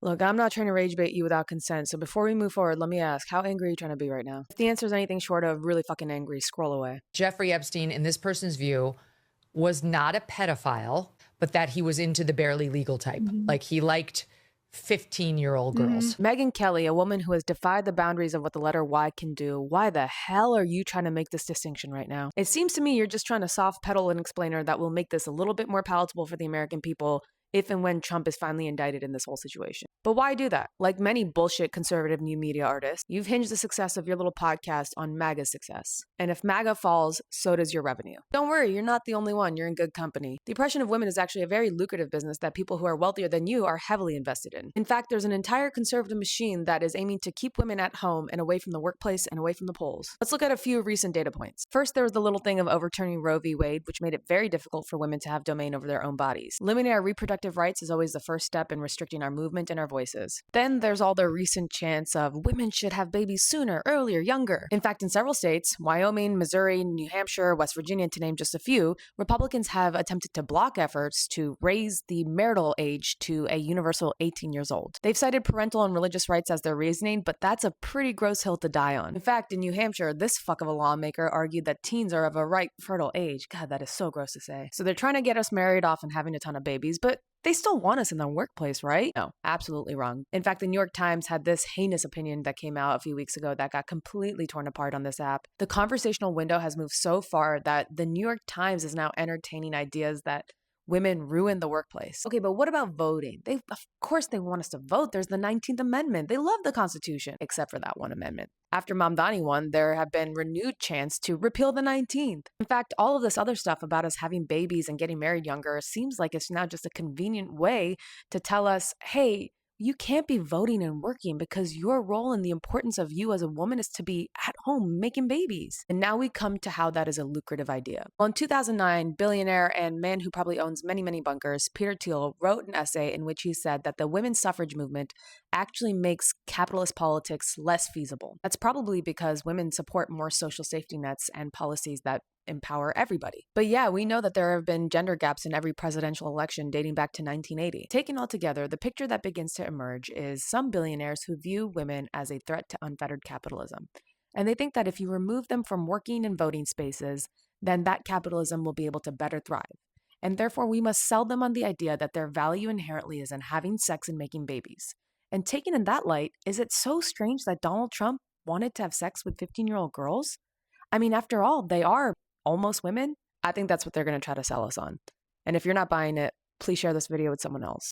Look, I'm not trying to rage bait you without consent, so before we move forward, let me ask, how angry are you trying to be right now? If the answer is anything short of really fucking angry, scroll away. Jeffrey Epstein, in this person's view, was not a pedophile, but that he was into the barely legal type. Like he liked 15-year-old girls. Megyn Kelly, a woman who has defied the boundaries of what the letter Y can do, why the hell are you trying to make this distinction right now? It seems to me you're just trying to soft pedal an explainer that will make this a little bit more palatable for the American people if and when Trump is finally indicted in this whole situation. But why do that? Like many bullshit conservative new media artists, you've hinged the success of your little podcast on MAGA's success. And if MAGA falls, so does your revenue. Don't worry, you're not the only one. You're in good company. The oppression of women is actually a very lucrative business that people who are wealthier than you are heavily invested in. In fact, there's an entire conservative machine that is aiming to keep women at home and away from the workplace and away from the polls. Let's look at a few recent data points. First, there was the little thing of overturning Roe v. Wade, which made it very difficult for women to have domain over their own bodies. Limiting our reproductive rights is always the first step in restricting our movement and our voices. Then there's all the recent chants of women should have babies sooner, earlier, younger. In fact, in several states, Wyoming, Missouri, New Hampshire, West Virginia, to name just a few, Republicans have attempted to block efforts to raise the marital age to a universal 18 years old. They've cited parental and religious rights as their reasoning, but that's a pretty gross hill to die on. In fact, in New Hampshire, this fuck of a lawmaker argued that teens are of a ripe, fertile age. God, that is so gross to say. So they're trying to get us married off and having a ton of babies, but they still want us in the workplace, right? No, absolutely wrong. In fact, the New York Times had this heinous opinion that came out a few weeks ago that got completely torn apart on this app. The conversational window has moved so far that the New York Times is now entertaining ideas that women ruin the workplace. Okay, but what about voting? Of course they want us to vote. There's the 19th Amendment. They love the Constitution, except for that one amendment. After Mamdani won, there have been renewed chants to repeal the 19th. In fact, all of this other stuff about us having babies and getting married younger seems like it's now just a convenient way to tell us, hey, you can't be voting and working because your role and the importance of you as a woman is to be at home making babies. And now we come to how that is a lucrative idea. Well, in 2009, billionaire and man who probably owns many, many bunkers, Peter Thiel, wrote an essay in which he said that the women's suffrage movement actually makes capitalist politics less feasible. That's probably because women support more social safety nets and policies that empower everybody. But yeah, we know that there have been gender gaps in every presidential election dating back to 1980. Taken all together, the picture that begins to emerge is some billionaires who view women as a threat to unfettered capitalism. And they think that if you remove them from working and voting spaces, then that capitalism will be able to better thrive. And therefore, we must sell them on the idea that their value inherently is in having sex and making babies. And taken in that light, is it so strange that Donald Trump wanted to have sex with 15-year-old girls? I mean, after all, they are almost women. I think that's what they're going to try to sell us on. And if you're not buying it, please share this video with someone else.